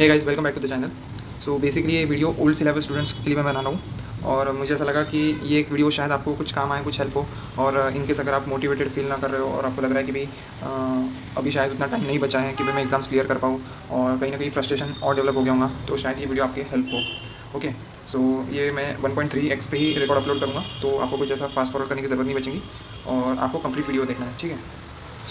Hey guys, welcome back to the channel. So basically ये video old syllabus students के लिए मैं बना रहा हूँ और मुझे ऐसा लगा कि ये एक वीडियो शायद आपको कुछ काम आए, कुछ हेल्प हो। और इनकेस अगर आप मोटिवेटेड फील ना कर रहे हो और आपको लग रहा है कि भाई अभी शायद उतना टाइम नहीं बचा है कि भाई मैं एग्ज़ाम्स क्लियर कर पाऊँ और कहीं ना कहीं फ्रस्ट्रेशन और डेवलप हो गया होगा, तो शायद ये वीडियो आपके हेल्प हो। ओके, सो ये मैं 1.3x पे ही रिकॉर्ड अपलोड करूँगा, तो आपको कुछ ऐसा फास्ट फॉरवर्ड करने की ज़रूरत नहीं बचेगी और आपको कंप्लीट वीडियो देखना है, ठीक है।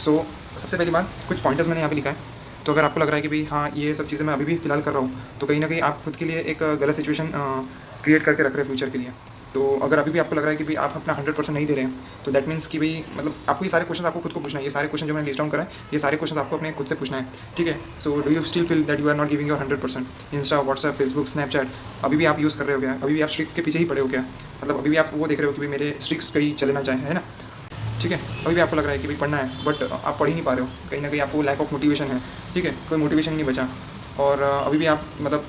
सो सबसे पहली बात, कुछ पॉइंटर्स मैंने यहाँ पे लिखा है। तो अगर आपको लग रहा है कि भाई हाँ, ये सब चीज़ें मैं अभी भी फ़िलहाल कर रहा हूँ, तो कहीं ना कहीं आप खुद के लिए एक गलत सिचुएशन क्रिएट करके रख रहे हैं फ्यूचर के लिए। तो अगर अभी भी आपको लग रहा है कि भाई आप अपना 100% नहीं दे रहे हैं, तो दैट मीन्स कि भाई मतलब आपको ये सारे क्वेश्चन आपको खुद को पूछना है। ये सारे क्वेश्चन जो मैंने लिस्ट डाउन करा है, ये सारे क्वेश्चन आपको अपने खुद से पूछना है, ठीक है। So do you still feel that you are not giving your 100%? Insta, WhatsApp, Facebook, Snapchat अभी भी आप यूज़ कर रहे हो क्या? अभी भी आप स्ट्रिक्स के पीछे ही पड़े हो क्या? मतलब अभी भी आप वो देख रहे हो कि भाई मेरे स्ट्रिक्स कहीं चले ना जाए, है ना, ठीक है। अभी भी आपको लग रहा है कि भाई पढ़ना है, बट आप पढ़ ही नहीं पा रहे हो, कहीं ना कहीं आपको लैक ऑफ मोटिवेशन है, ठीक है। कोई मोटिवेशन नहीं बचा और अभी भी आप मतलब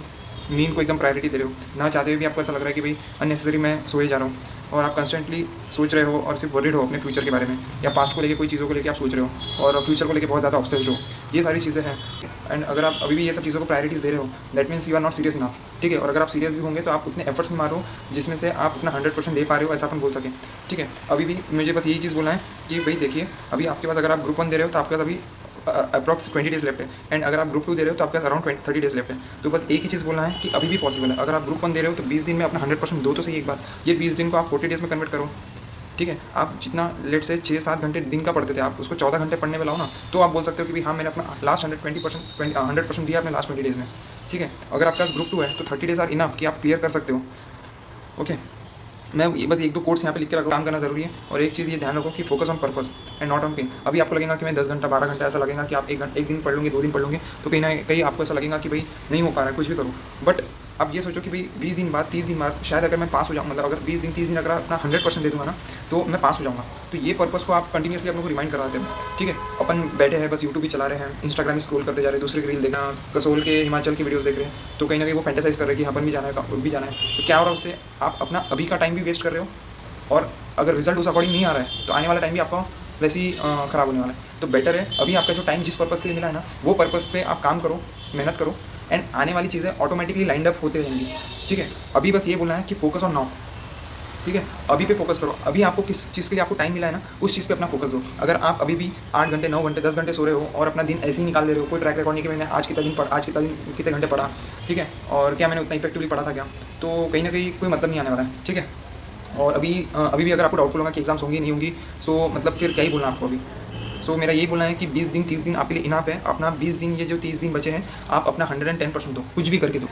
नींद को एकदम प्रायोरिटी दे रहे हो, ना चाहते हुए भी आपको ऐसा लग रहा है कि भाई अननेसेसरी मैं सोए जा रहा हूँ और आप कंस्टेंटली सोच रहे हो और सिर्फ वरीड हो अपने फ्यूचर के बारे में, या पास्ट को लेके कोई चीज़ों को लेके आप सोच रहे हो और फ्यूचर को लेके बहुत ज़्यादा ऑब्सेस्ड हो। ये सारी चीज़ें हैं एंड अगर आप अभी भी ये सब चीज़ों को प्रायोरिटीज़ दे रहे हो, that means you are not serious enough, ठीक है। और अगर आप सीरियस भी होंगे तो आप उतने एफर्ट्स नहीं मारो जिसमें से आप अपना 100% दे पा रहे हो, ऐसा अपन बोल सकें, ठीक है। अभी भी मुझे बस यही चीज़ बोलना है कि भाई देखिए, अभी आपके पास अगर आप ग्रुप 1 दे रहे हो तो आपके पास अभी अप्रॉक्स 20 डेज़ लेफ्ट है, एंड अगर आप ग्रुप 2 दे रहे हो तो आपके पास अराउंड 30 डेज़ लेफ्ट है। तो बस एक ही चीज़ बोलना है कि अभी भी पॉसिबल है। अगर आप ग्रुप 1 दे रहे हो तो 20 दिन में अपना 100% दो तो सही एक बार। ये 20 दिन को आप 40 डेज़ में कन्वर्ट करो, ठीक है। आप जितना लेट से 6-7 घंटे दिन का पढ़ते थे, आप उसको 14 घंटे पढ़ने में लाओ ना, तो आप बोल सकते हो कि भाई हाँ, मैंने अपना लास्ट 100% दिया अपने लास्ट 20 डेज़ में, ठीक है। अगर आपका ग्रुप 2 है तो 30 डेज़ आर इनफ कि आप क्लियर कर सकते हो। ओके, मैं ये बस 1-2 कोर्स यहाँ पे लिख के रखा, काम करना जरूरी है। और एक चीज़ ये ध्यान रखो कि focus on purpose and not on pain. अभी आपको लगेगा कि मैं 10 घंटा 12 घंटा, ऐसा लगेगा कि आप एक दिन पढ़ लूँगे, 2 दिन पढ़ लूँगे, तो कहीं ना कहीं आपको ऐसा लगेगा कि भाई नहीं हो पा रहा है, कुछ भी करो। बट अब ये सोचो कि भाई 20 दिन बाद, 30 दिन बाद शायद अगर मैं पास हो जाऊँ, मतलब अगर 20 दिन 30 दिन अगर अपना 100% दे दूँगा ना, तो मैं पास हो जाऊँगा। तो ये पर्पस को आप कंटिन्यूसली अपने को रिमाइंड कराते हो, ठीक है। अपन बैठे हैं बस यूट्यूब भी चला रहे हैं, इंस्टाग्राम स्क्रॉल करते जा रहे हैं, दूसरे की रील देखना, कसोल के हिमाचल की वीडियोस देख रहे हैं, तो कहीं ना कहीं वो फैंटेसाइज कर रहे हैं कि अपन भी जाना है, भी जाना है। तो क्या हो रहा है उससे? आप अपना अभी का टाइम भी वेस्ट कर रहे हो और अगर रिजल्ट उस अकॉर्डिंग नहीं आ रहा है तो आने वाला टाइम भी आपका वैसे ही ख़राब होने वाला है। तो बेटर है अभी आपका जो टाइम जिस पर्पज़ के लिए मिला है ना, वो पर्पज़ पे आप काम करो, मेहनत करो, एंड आने वाली चीज़ें ऑटोमेटिकली लाइंड अप होते रहेंगी, ठीक है। अभी बस ये बोलना है कि फोकस ऑन नाउ, ठीक है। अभी पे फोकस करो। अभी आपको किस चीज़ के लिए आपको टाइम मिला है ना, उस चीज़ पे अपना फोकस दो। अगर आप अभी भी 8 घंटे 9 घंटे 10 घंटे सो रहे हो और अपना दिन ऐसे ही निकाल दे रहे हो, कोई ट्रैक रिकॉर्ड नहीं कि मैंने आज कितना दिन पढ़ा, आज कितना दिन कितने घंटे पढ़ा, ठीक है, और क्या मैंने उतना इफेक्टिवली पढ़ा था क्या, तो कहीं ना कहीं कोई मतलब नहीं आने वाला है, ठीक है। और अभी भी अगर आपको डाउटफुल होगा कि एग्जाम्स होंगी नहीं होंगी, सो मतलब फिर क्या ही बोलना आपको अभी। सो मेरा यही बोलना है कि 20 दिन 30 दिन आपके लिए इनफ है। अपना 20 दिन, ये जो 30 दिन बचे हैं, आप अपना 110% दो, कुछ भी करके दो,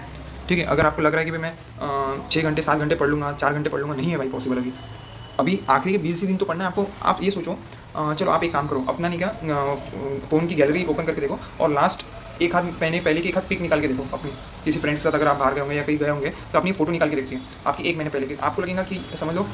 ठीक है। अगर आपको लग रहा है कि भाई मैं 6 घंटे 7 घंटे पढ़ लूँगा, 4 घंटे पढ़ लूँगा, नहीं है भाई पॉसिबल। अभी आखिरी के 20 ही दिन तो पढ़ना है आपको। आप ये सोचो, चलो आप एक काम करो, अपना नहीं क्या, फ़ोन की गैलरी ओपन करके देखो और लास्ट एक हाथ पहले की एक हाथ पिक निकाल के देखो अपनी, किसी फ्रेंड के साथ अगर आप बाहर गए होंगे या कहीं गए होंगे तो अपनी फ़ोटो निकाल के देखिए आपकी 1 महीने पहले की। आपको लगेगा कि समझ लो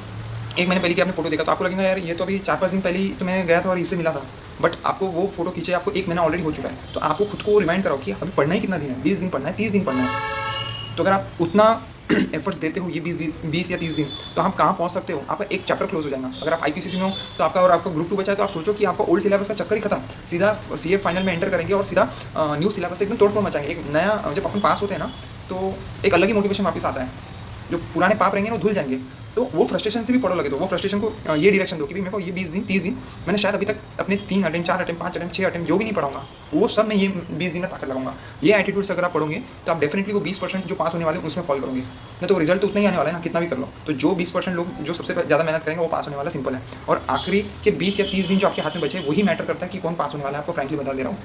1 महीने पहले की आपने फ़ोटो देखा तो आपको लगेगा यार ये तो अभी 4-5 दिन पहले ही तो मैं गया था और इससे मिला था। बट आपको वो फोटो खींचे, आपको 1 महीना ऑलरेडी हो चुका है, तो आपको खुद को रिमाइंड कराओ कि अभी पढ़ना ही कितना दिन है, 20 दिन पढ़ना है, 30 दिन पढ़ना है। तो अगर आप उतना एफर्ट्स देते हो ये 20 या 30 दिन, तो आप कहाँ पहुँच सकते हो? आपका एक चैप्टर क्लोज हो जाएगा। अगर आप आईपीसीसी में हो तो आपका, और आपका ग्रुप 2 बचा है, तो आप सोचो कि आपका ओल्ड सिलेबस का चक्कर ही खत्म, सीधा सीए फाइनल में एंटर करेंगे और सीधा न्यू सिलेबस से एकदम तोड़फोड़ मचाएंगे। एक नया, जब अपन पास होते हैं ना, तो एक अलग ही मोटिवेशन वापस आता है, जो पुराने पाप रहेंगे ना वो धुल जाएंगे। तो वो फ्रस्ट्रेशन से भी पढ़ो लगे, तो वो फ्रस्ट्रेशन को ये डायरेक्शन दो कि भाई मेरे को ये 20 दिन 30 दिन मैंने शायद अभी तक अपने 3 अटेम्प्ट 4 अटेम्प्ट 5 अटेम्प्ट 6 अटेम्प्ट जो भी नहीं पढ़ाऊंगा, वो सब मैं ये 20 दिन में ताकत लगाऊंगा। ये एटीट्यूड से अगर आप पढ़ोगे तो आप डेफिनेटली वो 20% जो पास होने वाले उसमें फॉल करोगे, नहीं तो रिजल्ट तो उतना ही आने वाला है ना, कितना भी कर लो। तो जो 20% लोग जो सबसे ज़्यादा मेहनत करेंगे वो पास होने वाला, सिंपल है। और आखिरी के 20 या 30 दिन जो आपके हाथ में बचे वही मैटर करता है कि कौन पास होने वाला है, आपको फ्रैंकली बता दे रहा हूँ,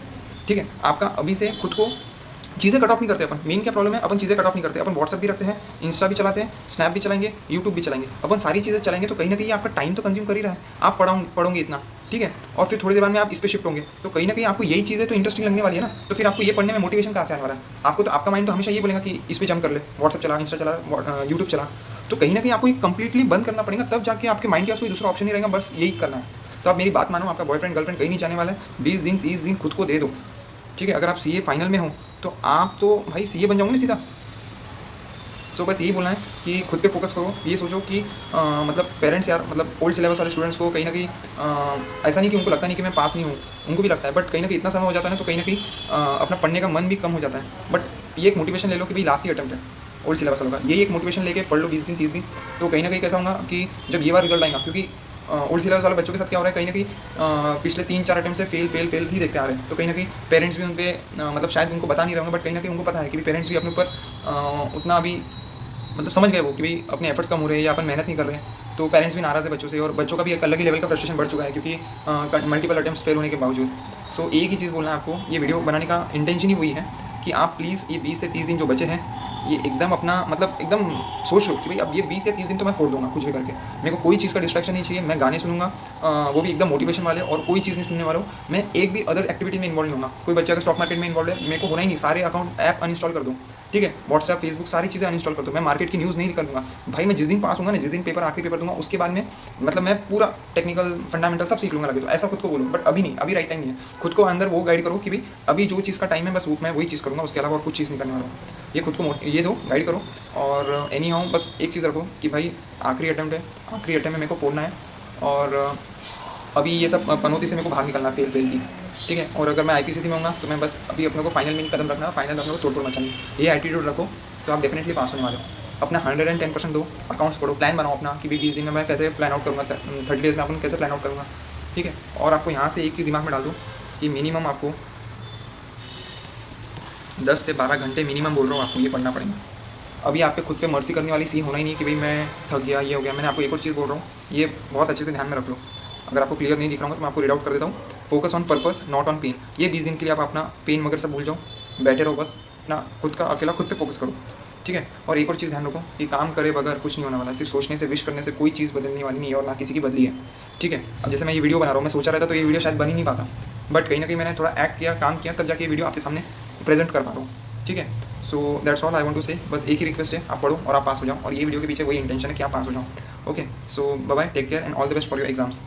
ठीक है। आपका अभी से खुद को चीज़ें कट ऑफ नहीं करते अपन। मेन क्या प्रॉब्लम है, अपन चीज़ें कट ऑफ नहीं करते। अपन व्हाट्सएप भी रखते हैं, इंस्टा भी चलाते हैं, स्नैप भी चलाएंगे, यूट्यूब भी चलाएंगे, अपन सारी चीज़ें चलाएंगे, तो कहीं ना कहीं आपका टाइम तो कंज्यूम कर ही रहा है। आप पढ़ोगे इतना, ठीक है, और फिर थोड़ी देर बाद में आप इस पर शिफ्ट होंगे, तो कहीं ना कहीं आपको यही चीज़ें तो इंटरेस्टिंग लगने वाली है ना, तो फिर आपको ये पढ़ने में मोटिवेशन कहाँ से आने वाला है? आपको तो आपका माइंड तो हमेशा ये बोलेगा कि इस पर जम कर ले, व्हाट्सएप चला, इंस्टा चला, यूट्यूब चला। तो कहीं ना कहीं आपको ये कंप्लीटली बंद करना पड़ेगा, तब जाके आपके माइंड के पास कोई दूसरा ऑप्शन नहीं रहेगा, बस यही करना है। तो आप मेरी बात मानो, आपका बॉयफ्रेंड गर्लफ्रेंड कहीं नहीं जाने वाला है, 20 दिन 30 दिन खुद को दे दो, ठीक है। अगर आप सीए फाइनल में हो तो आप तो भाई सीए बन जाओगे ना सीधा। सो बस यही बोलना है कि खुद पे फोकस करो। ये सोचो कि मतलब पेरेंट्स यार, मतलब ओल्ड सिलेबस वाले स्टूडेंट्स को कहीं ना कहीं ऐसा नहीं कि उनको लगता नहीं कि मैं पास नहीं हूँ, उनको भी लगता है, बट कहीं ना कहीं इतना समय हो जाता है ना, तो कहीं ना कहीं अपना पढ़ने का मन भी कम हो जाता है। बट ये एक मोटिवेशन ले लो कि भाई लास्ट ही अटेम्प्ट है ओल्ड सिलेबस वालों का, यही एक मोटिवेशन लेके पढ़ लो 20 दिन 30 दिन, तो कहीं ना कहीं कैसा होगा कि जब ये बार रिजल्ट आएगा, क्योंकि ओल्ड सिलेबस वाले बच्चों के साथ क्या हो रहा है, कहीं ना कहीं पिछले 3-4 अटेम्प्ट से फेल ही देखते आ रहे हैं, तो कहीं ना कहीं पेरेंट्स भी उन पर मतलब शायद उनको बता नहीं रहे होंगे, बट कहीं ना कहीं उनको पता है कि पेरेंट्स भी अपने ऊपर उतना अभी मतलब समझ गए वो कि भाई अपने एफर्ट्स कम हो रहे हैं या अपन मेहनत नहीं कर रहे हैं, तो पेरेंट्स भी नाराज़ है बच्चों से, और बच्चों का भी एक अलग ही लेवल का फ्रस्ट्रेशन बढ़ चुका है, क्योंकि मल्टीपल अटेम्प्ट्स फेल होने के बावजूद। सो एक ही चीज़ बोलना है आपको, ये वीडियो बनाने का इंटेंशन ही वही है कि आप प्लीज़ ये 20 से 30 दिन जो बचे हैं, ये एकदम अपना मतलब एकदम सोच लो कि भाई अब ये 20 या 30 दिन तो मैं फोड़ दूंगा कुछ भी करके, मेरे को कोई चीज़ का डिस्ट्रैक्शन नहीं चाहिए, मैं गाने सुनूंगा, वो भी एकदम मोटिवेशन वाले, और कोई चीज़ नहीं सुनने वाला हूँ, मैं एक भी अदर एक्टिविटी में इन्वॉल्व नहीं होगा। कोई बच्चा अगर स्टॉक मार्केट में इन्वॉल्व है, मेरे को होना ही नहीं, सारे अकाउंट ऐप अनइंस्टॉल कर दूँ, ठीक है, व्हाट्सएप फेसबुक सारी चीज़ें अनइंस्टॉल कर दूँ, मैं मार्केट की न्यूज़ नहीं कर दूँगा भाई। मैं जिस दिन पास होगा ना, जिस दिन पेपर आखिरी पेपर दूंगा, उसके बाद में मतलब मैं पूरा टेक्निकल फंडामेंटल सब सीख लूँगा लगे, तो ऐसा खुद को बोलूँ, बट अभी नहीं, अभी राइट टाइम नहीं है। खुद को अंदर वो गाइड करो कि भाई अभी जो चीज़ का टाइम है बस मैं वही चीज़ करूँगा, उसके अलावा और कुछ चीज़ नहीं करने वाला हूँ। ये खुद को ये दो गाइड करो, और एनी हाउ बस एक चीज़ रखो कि भाई आखिरी अटेम्प्ट है, आखिरी अटेम्प्ट में मेरे को फोड़ना है, और अभी ये सब पनौती से मेरे को बाहर निकलना है, फेल की, ठीक है। और अगर मैं IPCC में होऊंगा तो मैं बस अभी अपने को फाइनल में कदम रखना, फाइनल अपने को तोड़ मचानी, ये एटीट्यूड रखो तो आप डेफिनेटली पास होने वाले हो। अपना 110% दो, अकाउंट्स पढ़ो, प्लान बनाओ अपना कि 20 दिन में मैं कैसे प्लान आउट करूँगा, 30 डेज़ में अपन कैसे प्लान आउट करूँगा, ठीक है। और आपको यहाँ से एक चीज़ दिमाग में डाल दो कि मिनिमम आपको 10 से 12 घंटे मिनिमम बोल रहा हूँ आपको ये पढ़ना पड़ेगा। अभी आप पे खुद पे मर्सी करने वाली सीन होना ही नहीं कि भाई मैं थक गया, ये हो गया। मैंने आपको एक और चीज़ बोल रहा हूँ, ये बहुत अच्छे से ध्यान में रख लो। अगर आपको क्लियर नहीं दिख रहा होगा तो मैं आपको रीड आउट कर देता हूँ। Focus on purpose not on pain. ये 20 दिन के लिए आप अपना पेन वगैरह सब भूल जाओ, बैठे रहो, बस अपना खुद का अकेला खुद पे फोकस करो, ठीक है। और एक और चीज़ ध्यान रखो कि काम करे बगैर कुछ नहीं होने वाला, सिर्फ सोचने से विश करने से कोई चीज़ बदलने वाली नहीं है, और ना किसी की बदली है, ठीक है। अब जैसे मैं ये वीडियो बना रहा हूँ, मैं सोचा रहता तो ये वीडियो शायद बन ही नहीं पाता, बट कहीं ना कहीं मैंने थोड़ा एक्ट किया, काम किया, तब जाके ये वीडियो आपके सामने प्रेजेंट कर पा रहा हूँ, ठीक है। So that's all I want to say. बस एक ही रिक्वेस्ट है, आप पढ़ो और आप पास हो जाओ, और ये वीडियो के पीछे वही इंटेंशन है कि आप पास हो जाओ। Okay, so bye bye, take care and all the best for your exams.